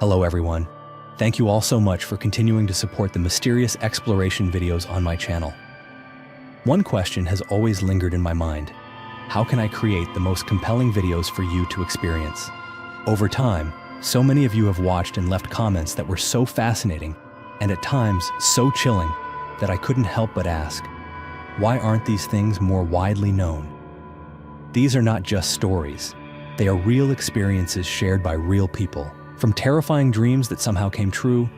Hello everyone. Thank you all so much for continuing to support the mysterious exploration videos on my channel. One question has always lingered in my mind. How can I create the most compelling videos for you to experience? Over time, so many of you have watched and left comments that were so fascinating and at times so chilling that I couldn't help but ask, why aren't these things more widely known? These are not just stories. They are real experiences shared by real people, from terrifying dreams that somehow came true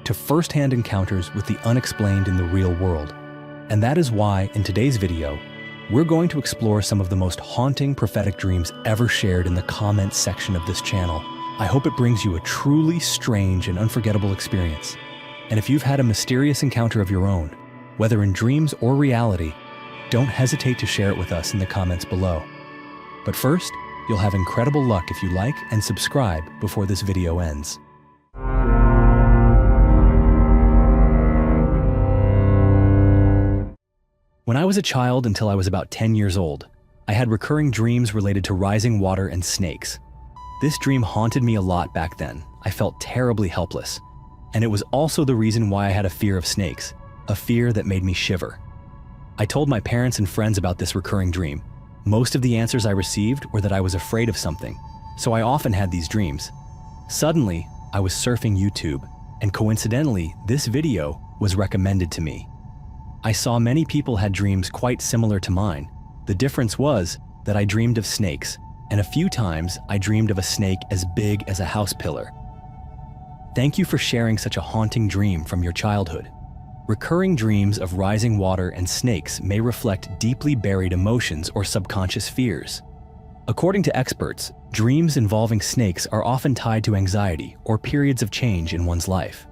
to first-hand encounters with the unexplained in the real world. And that is why, in today's video, we're going to explore some of the most haunting prophetic dreams ever shared in the comments section of this channel. I hope it brings you a truly strange and unforgettable experience. And if you've had a mysterious encounter of your own, whether in dreams or reality, don't hesitate to share it with us in the comments below. But first, you'll have incredible luck if you like and subscribe before this video ends. When I was a child until I was about 10 years old, I had recurring dreams related to rising water and snakes. This dream haunted me a lot back then. I felt terribly helpless. And it was also the reason why I had a fear of snakes, a fear that made me shiver. I told my parents and friends about this recurring dream. Most of the answers I received were that I was afraid of something, so I often had these dreams. Suddenly, I was surfing YouTube, and coincidentally, this video was recommended to me. I saw many people had dreams quite similar to mine. The difference was that I dreamed of snakes, and a few times I dreamed of a snake as big as a house pillar. Thank you for sharing such a haunting dream from your childhood. Recurring dreams of rising water and snakes may reflect deeply buried emotions or subconscious fears. According to experts, dreams involving snakes are often tied to anxiety or periods of change in one's life.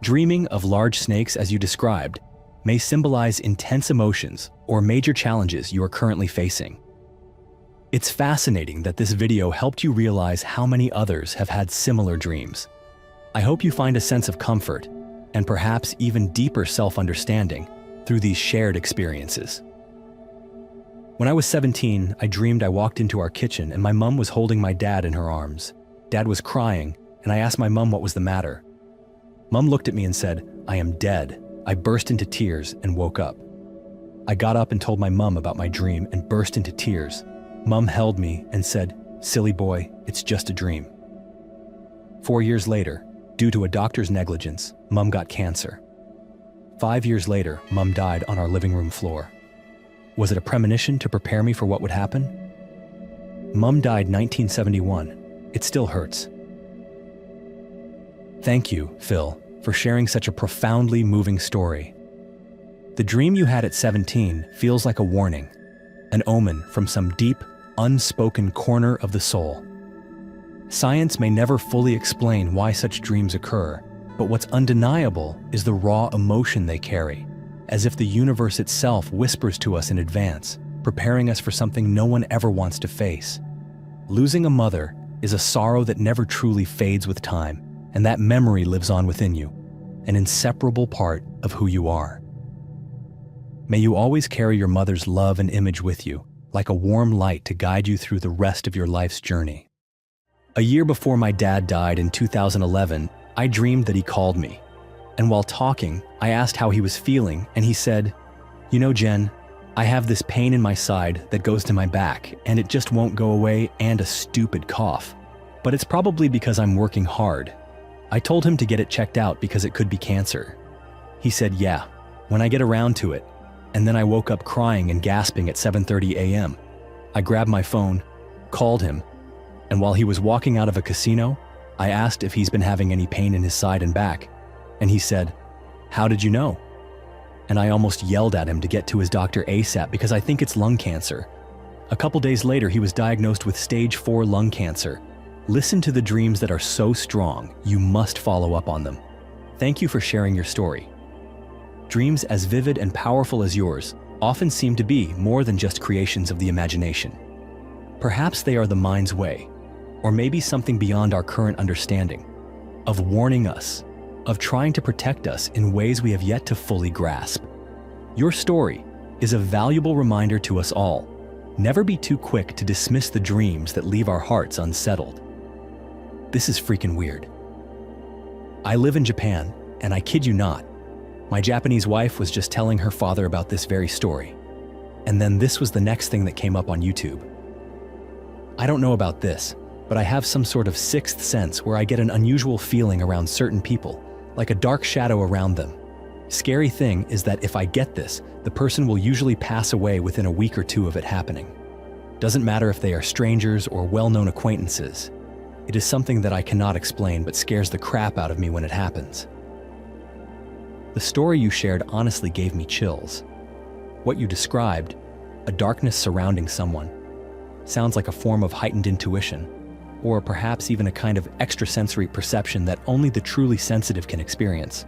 Dreaming of large snakes, as you described, may symbolize intense emotions or major challenges you are currently facing. It's fascinating that this video helped you realize how many others have had similar dreams. I hope you find a sense of comfort and perhaps even deeper self-understanding through these shared experiences. When I was 17, I dreamed I walked into our kitchen and my mom was holding my dad in her arms. Dad was crying, and I asked my mom what was the matter. Mom looked at me and said, "I am dead." I burst into tears and woke up. I got up and told my mom about my dream and burst into tears. Mom held me and said, "Silly boy, it's just a dream." 4 years later, due to a doctor's negligence, Mom got cancer. 5 years later, Mom died on our living room floor. Was it a premonition to prepare me for what would happen? Mom died 1971. It still hurts. Thank you, Phil, for sharing such a profoundly moving story. The dream you had at 17 feels like a warning, an omen from some deep, unspoken corner of the soul. Science may never fully explain why such dreams occur, but what's undeniable is the raw emotion they carry, as if the universe itself whispers to us in advance, preparing us for something no one ever wants to face. Losing a mother is a sorrow that never truly fades with time, and that memory lives on within you, an inseparable part of who you are. May you always carry your mother's love and image with you, like a warm light to guide you through the rest of your life's journey. A year before my dad died in 2011, I dreamed that he called me. And while talking, I asked how he was feeling, and he said, "You know, Jen, I have this pain in my side that goes to my back, and it just won't go away, and a stupid cough. But it's probably because I'm working hard." I told him to get it checked out because it could be cancer. He said, "Yeah, when I get around to it." And then I woke up crying and gasping at 7:30 a.m. I grabbed my phone, called him, and while he was walking out of a casino, I asked if he's been having any pain in his side and back. And he said, "How did you know?" And I almost yelled at him to get to his doctor ASAP because I think it's lung cancer. A couple days later, he was diagnosed with stage 4 lung cancer. Listen to the dreams that are so strong, you must follow up on them. Thank you for sharing your story. Dreams as vivid and powerful as yours often seem to be more than just creations of the imagination. Perhaps they are the mind's way, or maybe something beyond our current understanding, of warning us, of trying to protect us in ways we have yet to fully grasp. Your story is a valuable reminder to us all. Never be too quick to dismiss the dreams that leave our hearts unsettled. This is freaking weird. I live in Japan, and I kid you not, my Japanese wife was just telling her father about this very story. And then this was the next thing that came up on YouTube. I don't know about this, but I have some sort of sixth sense where I get an unusual feeling around certain people, like a dark shadow around them. Scary thing is that if I get this, the person will usually pass away within a week or two of it happening. Doesn't matter if they are strangers or well-known acquaintances. It is something that I cannot explain but scares the crap out of me when it happens. The story you shared honestly gave me chills. What you described, a darkness surrounding someone, sounds like a form of heightened intuition, or perhaps even a kind of extrasensory perception that only the truly sensitive can experience.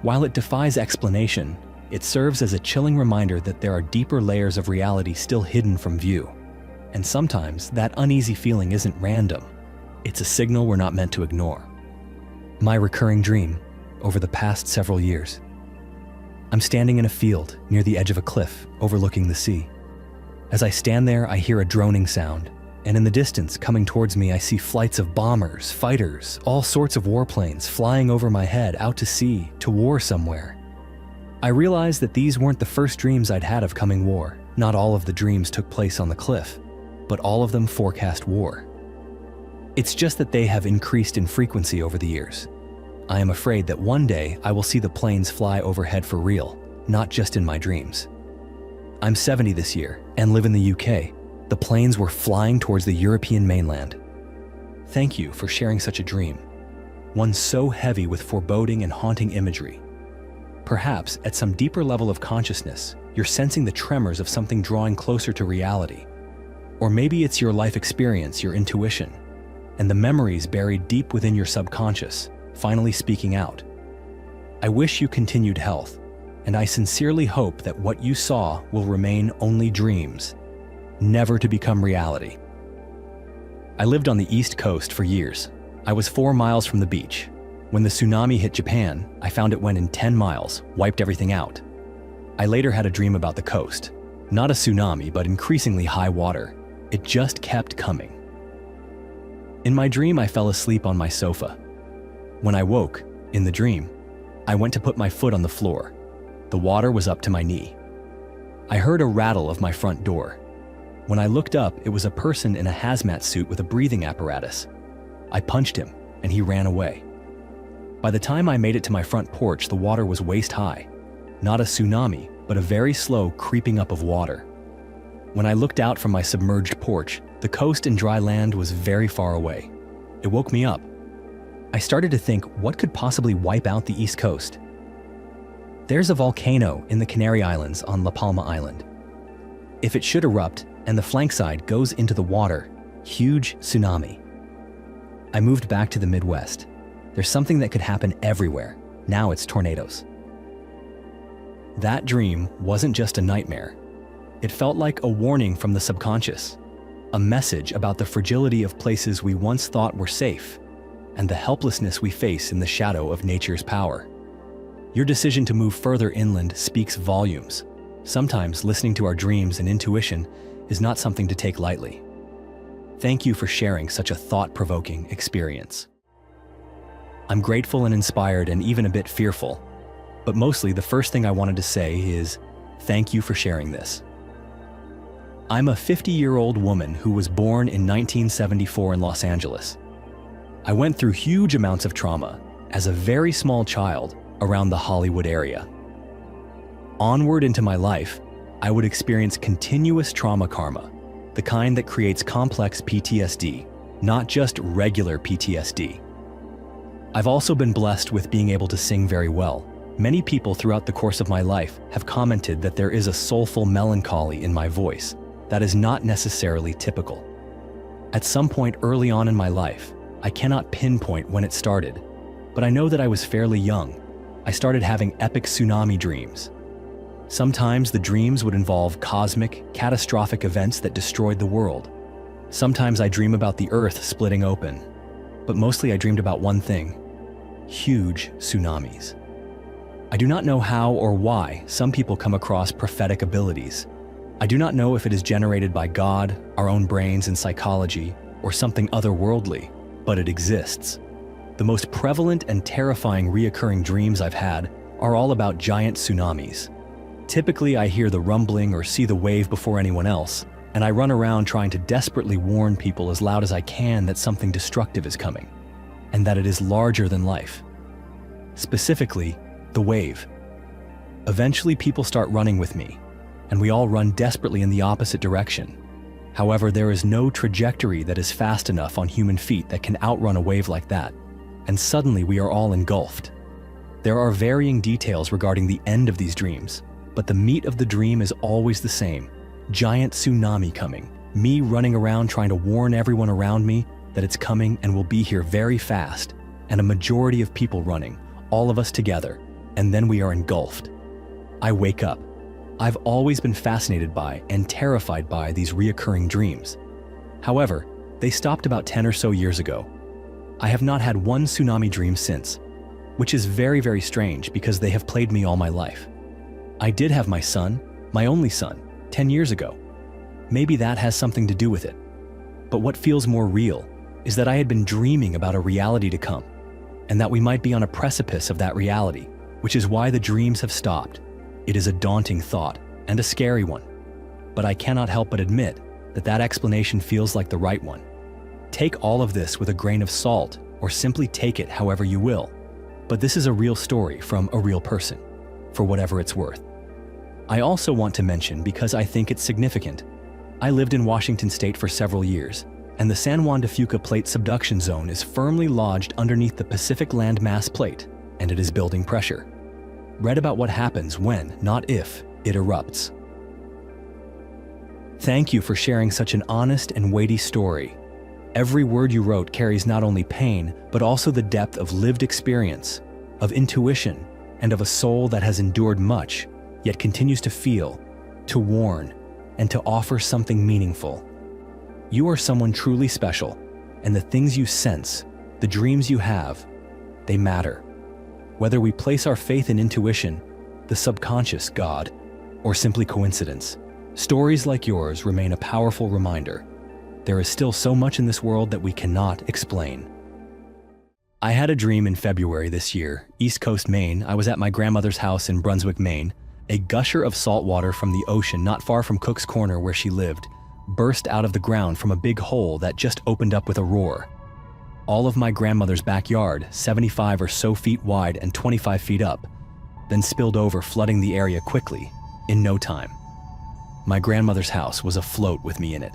While it defies explanation, it serves as a chilling reminder that there are deeper layers of reality still hidden from view. And sometimes that uneasy feeling isn't random. It's a signal we're not meant to ignore. My recurring dream over the past several years. I'm standing in a field near the edge of a cliff overlooking the sea. As I stand there, I hear a droning sound, and in the distance, coming towards me, I see flights of bombers, fighters, all sorts of warplanes flying over my head out to sea, to war somewhere. I realized that these weren't the first dreams I'd had of coming war. Not all of the dreams took place on the cliff, but all of them forecast war. It's just that they have increased in frequency over the years. I am afraid that one day I will see the planes fly overhead for real, not just in my dreams. I'm 70 this year and live in the UK. The planes were flying towards the European mainland. Thank you for sharing such a dream, one so heavy with foreboding and haunting imagery. Perhaps at some deeper level of consciousness, you're sensing the tremors of something drawing closer to reality. Or maybe it's your life experience, your intuition, and the memories buried deep within your subconscious, finally speaking out. I wish you continued health, and I sincerely hope that what you saw will remain only dreams, never to become reality. I lived on the East Coast for years. I was 4 miles from the beach. When the tsunami hit Japan, I found it went in 10 miles, wiped everything out. I later had a dream about the coast. Not a tsunami, but increasingly high water. It just kept coming. In my dream, I fell asleep on my sofa. When I woke, in the dream, I went to put my foot on the floor. The water was up to my knee. I heard a rattle of my front door. When I looked up, it was a person in a hazmat suit with a breathing apparatus. I punched him, and he ran away. By the time I made it to my front porch, the water was waist high. Not a tsunami, but a very slow creeping up of water. When I looked out from my submerged porch, the coast and dry land was very far away. It woke me up. I started to think, what could possibly wipe out the East Coast? There's a volcano in the Canary Islands on La Palma Island. If it should erupt and the flank side goes into the water, huge tsunami. I moved back to the Midwest. There's something that could happen everywhere. Now it's tornadoes. That dream wasn't just a nightmare. It felt like a warning from the subconscious, a message about the fragility of places we once thought were safe, and the helplessness we face in the shadow of nature's power. Your decision to move further inland speaks volumes. Sometimes listening to our dreams and intuition is not something to take lightly. Thank you for sharing such a thought-provoking experience. I'm grateful and inspired and even a bit fearful, but mostly the first thing I wanted to say is thank you for sharing this. I'm a 50-year-old woman who was born in 1974 in Los Angeles. I went through huge amounts of trauma as a very small child around the Hollywood area. Onward into my life, I would experience continuous trauma karma, the kind that creates complex PTSD, not just regular PTSD. I've also been blessed with being able to sing very well. Many people throughout the course of my life have commented that there is a soulful melancholy in my voice that is not necessarily typical. At some point early on in my life, I cannot pinpoint when it started, but I know that I was fairly young. I started having epic tsunami dreams. Sometimes the dreams would involve cosmic, catastrophic events that destroyed the world. Sometimes I dream about the earth splitting open, but mostly I dreamed about one thing: huge tsunamis. I do not know how or why some people come across prophetic abilities. I do not know if it is generated by God, our own brains and psychology, or something otherworldly, but it exists. The most prevalent and terrifying reoccurring dreams I've had are all about giant tsunamis. Typically, I hear the rumbling or see the wave before anyone else, and I run around trying to desperately warn people as loud as I can that something destructive is coming, and that it is larger than life. Specifically, the wave. Eventually, people start running with me, and we all run desperately in the opposite direction. However, there is no trajectory that is fast enough on human feet that can outrun a wave like that, and suddenly we are all engulfed. There are varying details regarding the end of these dreams, but the meat of the dream is always the same. Giant tsunami coming, me running around trying to warn everyone around me that it's coming and will be here very fast, and a majority of people running, all of us together, and then we are engulfed. I wake up. I've always been fascinated by and terrified by these reoccurring dreams. However, they stopped about 10 or so years ago. I have not had one tsunami dream since, which is very, very strange because they have plagued me all my life. I did have my son, my only son, 10 years ago. Maybe that has something to do with it. But what feels more real is that I had been dreaming about a reality to come, and that we might be on a precipice of that reality, which is why the dreams have stopped. It is a daunting thought, and a scary one. But I cannot help but admit that that explanation feels like the right one. Take all of this with a grain of salt, or simply take it however you will. But this is a real story from a real person, for whatever it's worth. I also want to mention, because I think it's significant, I lived in Washington State for several years, and the San Juan de Fuca Plate subduction zone is firmly lodged underneath the Pacific landmass plate, and it is building pressure. Read about what happens when, not if, it erupts. Thank you for sharing such an honest and weighty story. Every word you wrote carries not only pain, but also the depth of lived experience, of intuition, and of a soul that has endured much, yet continues to feel, to warn, and to offer something meaningful. You are someone truly special, and the things you sense, the dreams you have, they matter. Whether we place our faith in intuition, the subconscious, God, or simply coincidence, stories like yours remain a powerful reminder. There is still so much in this world that we cannot explain. I had a dream in February this year, East Coast, Maine. I was at my grandmother's house in Brunswick, Maine. A gusher of salt water from the ocean not far from Cook's Corner where she lived burst out of the ground from a big hole that just opened up with a roar. All of my grandmother's backyard, 75 or so feet wide and 25 feet up, then spilled over, flooding the area quickly, in no time. My grandmother's house was afloat with me in it.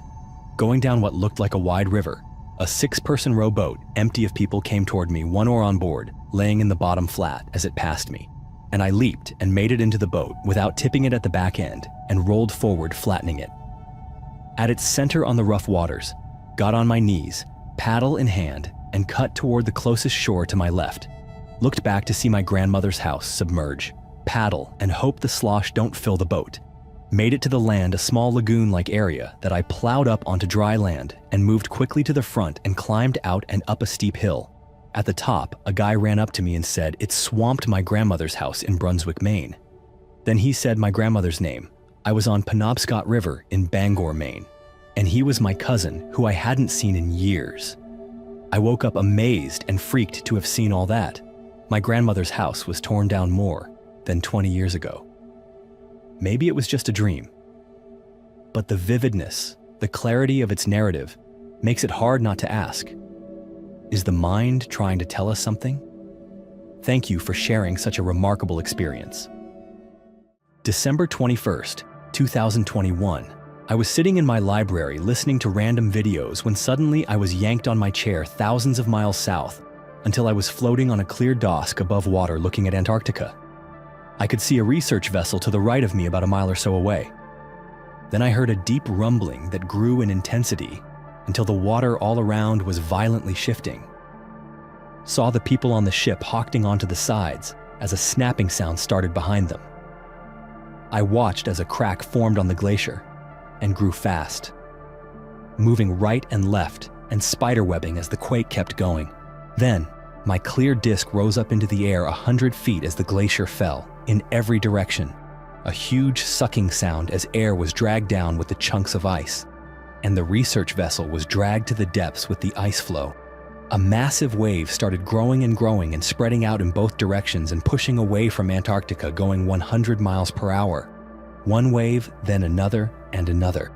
Going down what looked like a wide river, a 6-person rowboat, empty of people, came toward me, one oar on board, laying in the bottom flat as it passed me. And I leaped and made it into the boat without tipping it at the back end and rolled forward, flattening it. At its center on the rough waters, got on my knees, paddle in hand, and cut toward the closest shore to my left. Looked back to see my grandmother's house submerge, paddle, and hope the slosh don't fill the boat. Made it to the land, a small lagoon-like area that I plowed up onto dry land and moved quickly to the front and climbed out and up a steep hill. At the top, a guy ran up to me and said it swamped my grandmother's house in Brunswick, Maine. Then he said my grandmother's name. I was on Penobscot River in Bangor, Maine, and he was my cousin who I hadn't seen in years. I woke up amazed and freaked to have seen all that. My grandmother's house was torn down more than 20 years ago. Maybe it was just a dream, but the vividness, the clarity of its narrative makes it hard not to ask, is the mind trying to tell us something? Thank you for sharing such a remarkable experience. December 21st, 2021. I was sitting in my library listening to random videos when suddenly I was yanked on my chair thousands of miles south until I was floating on a clear dosk above water looking at Antarctica. I could see a research vessel to the right of me about a mile or so away. Then I heard a deep rumbling that grew in intensity until the water all around was violently shifting. Saw the people on the ship hocking onto the sides as a snapping sound started behind them. I watched as a crack formed on the glacier and grew fast, moving right and left and spiderwebbing as the quake kept going. Then, my clear disc rose up into the air 100 feet as the glacier fell, in every direction. A huge sucking sound as air was dragged down with the chunks of ice, and the research vessel was dragged to the depths with the ice flow. A massive wave started growing and spreading out in both directions and pushing away from Antarctica, going 100 miles per hour. One wave, then another and another,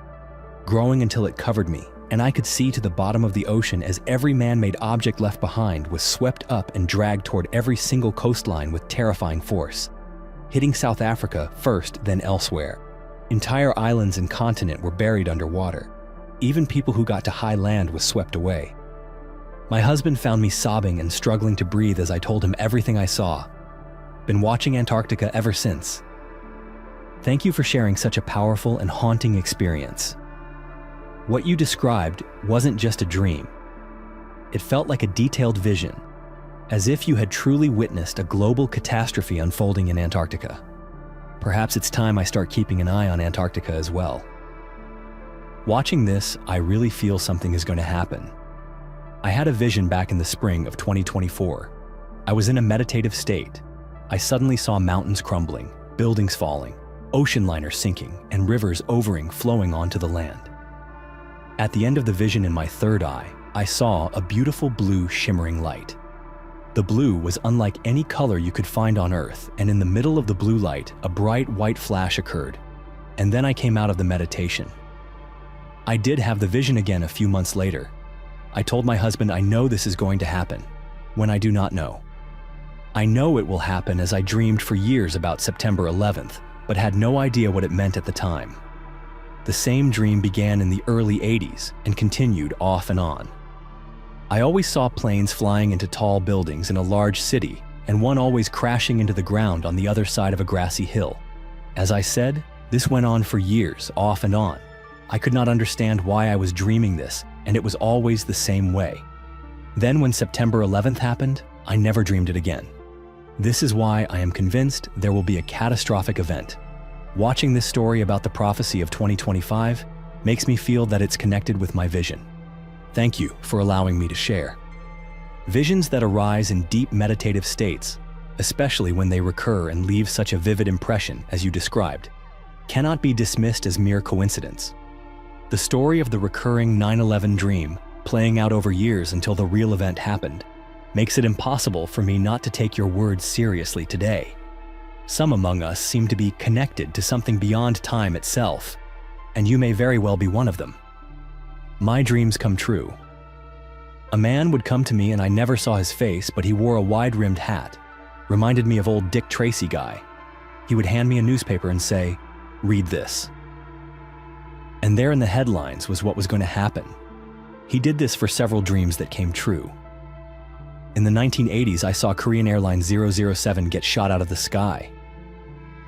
growing until it covered me, and I could see to the bottom of the ocean as every man-made object left behind was swept up and dragged toward every single coastline with terrifying force, hitting South Africa first, then elsewhere. Entire islands and continent were buried underwater. Even people who got to high land was swept away. My husband found me sobbing and struggling to breathe as I told him everything I saw. Been watching Antarctica ever since. Thank you for sharing such a powerful and haunting experience. What you described wasn't just a dream. It felt like a detailed vision, as if you had truly witnessed a global catastrophe unfolding in Antarctica. Perhaps it's time I start keeping an eye on Antarctica as well. Watching this, I really feel something is going to happen. I had a vision back in the spring of 2024. I was in a meditative state. I suddenly saw mountains crumbling, buildings falling, ocean liners sinking, and rivers flowing onto the land. At the end of the vision in my third eye, I saw a beautiful blue shimmering light. The blue was unlike any color you could find on Earth, and in the middle of the blue light, a bright white flash occurred. And then I came out of the meditation. I did have the vision again a few months later. I told my husband I know this is going to happen, when I do not know. I know it will happen as I dreamed for years about September 11th, but had no idea what it meant at the time. The same dream began in the early 80s and continued off and on. I always saw planes flying into tall buildings in a large city, and one always crashing into the ground on the other side of a grassy hill. As I said, this went on for years, off and on. I could not understand why I was dreaming this, and it was always the same way. Then when September 11th happened, I never dreamed it again. This is why I am convinced there will be a catastrophic event. Watching this story about the prophecy of 2025 makes me feel that it's connected with my vision. Thank you for allowing me to share. Visions that arise in deep meditative states, especially when they recur and leave such a vivid impression as you described, cannot be dismissed as mere coincidence. The story of the recurring 9/11 dream, playing out over years until the real event happened, makes it impossible for me not to take your words seriously today. Some among us seem to be connected to something beyond time itself, and you may very well be one of them. My dreams come true. A man would come to me and I never saw his face, but he wore a wide-rimmed hat. Reminded me of old Dick Tracy guy. He would hand me a newspaper and say, "Read this." And there in the headlines was what was going to happen. He did this for several dreams that came true. In the 1980s, I saw Korean Airlines 007 get shot out of the sky.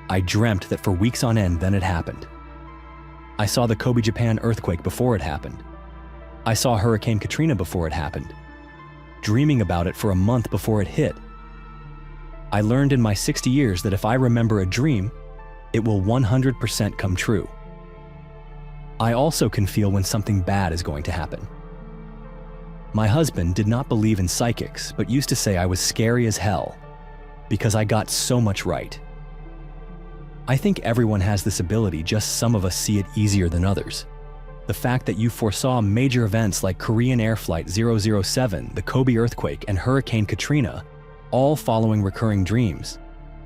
I dreamt that for weeks on end, then it happened. I saw the Kobe, Japan earthquake before it happened. I saw Hurricane Katrina before it happened, dreaming about it for a month before it hit. I learned in my 60 years that if I remember a dream, it will 100% come true. I also can feel when something bad is going to happen. My husband did not believe in psychics, but used to say I was scary as hell because I got so much right. I think everyone has this ability, just some of us see it easier than others. The fact that you foresaw major events like Korean Air Flight 007, the Kobe earthquake, and Hurricane Katrina, all following recurring dreams,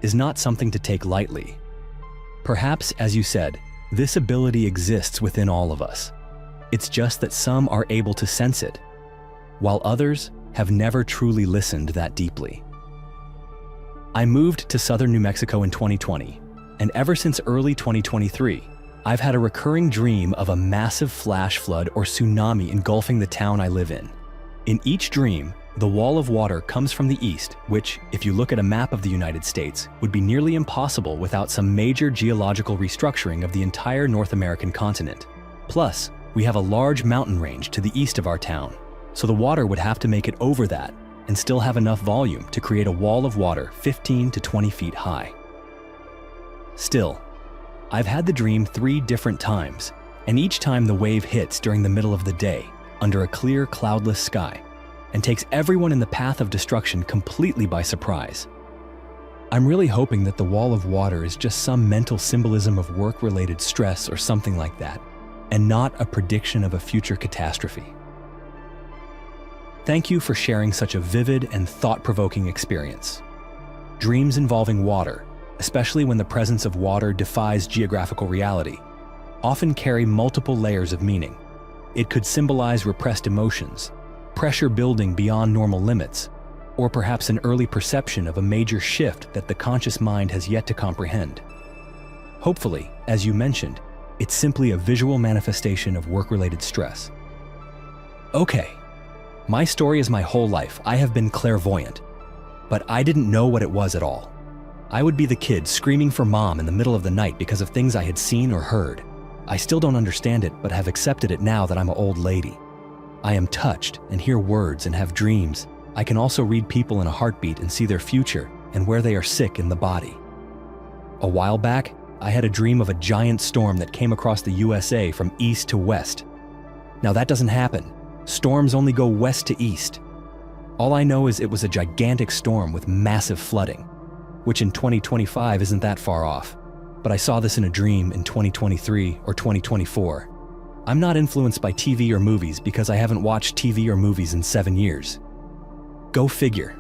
is not something to take lightly. Perhaps, as you said, this ability exists within all of us. It's just that some are able to sense it, while others have never truly listened that deeply. I moved to southern New Mexico in 2020, and ever since early 2023, I've had a recurring dream of a massive flash flood or tsunami engulfing the town I live in. In each dream, the wall of water comes from the east, which, if you look at a map of the United States, would be nearly impossible without some major geological restructuring of the entire North American continent. Plus, we have a large mountain range to the east of our town, so the water would have to make it over that and still have enough volume to create a wall of water 15 to 20 feet high. Still, I've had the dream 3 different times, and each time the wave hits during the middle of the day, under a clear, cloudless sky, and takes everyone in the path of destruction completely by surprise. I'm really hoping that the wall of water is just some mental symbolism of work-related stress or something like that, and not a prediction of a future catastrophe. Thank you for sharing such a vivid and thought-provoking experience. Dreams involving water, especially when the presence of water defies geographical reality, often carry multiple layers of meaning. It could symbolize repressed emotions, pressure building beyond normal limits, or perhaps an early perception of a major shift that the conscious mind has yet to comprehend. Hopefully, as you mentioned, it's simply a visual manifestation of work-related stress. Okay, my story is my whole life. I have been clairvoyant, but I didn't know what it was at all. I would be the kid screaming for mom in the middle of the night because of things I had seen or heard. I still don't understand it, but have accepted it now that I'm an old lady. I am touched and hear words and have dreams. I can also read people in a heartbeat and see their future and where they are sick in the body. A while back, I had a dream of a giant storm that came across the USA from east to west. Now that doesn't happen. Storms only go west to east. All I know is it was a gigantic storm with massive flooding, which in 2025 isn't that far off. But I saw this in a dream in 2023 or 2024. I'm not influenced by TV or movies because I haven't watched TV or movies in 7 years. Go figure.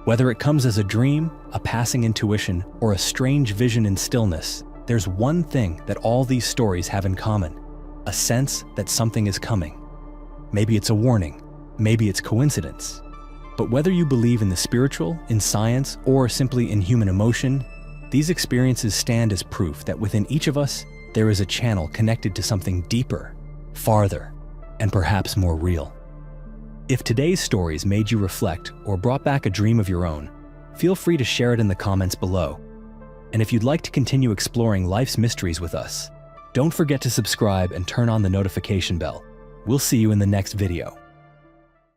Whether it comes as a dream, a passing intuition, or a strange vision in stillness, there's one thing that all these stories have in common: a sense that something is coming. Maybe it's a warning, maybe it's coincidence. But whether you believe in the spiritual, in science, or simply in human emotion, these experiences stand as proof that within each of us, there is a channel connected to something deeper, farther, and perhaps more real. If today's stories made you reflect or brought back a dream of your own, feel free to share it in the comments below. And if you'd like to continue exploring life's mysteries with us, don't forget to subscribe and turn on the notification bell. We'll see you in the next video.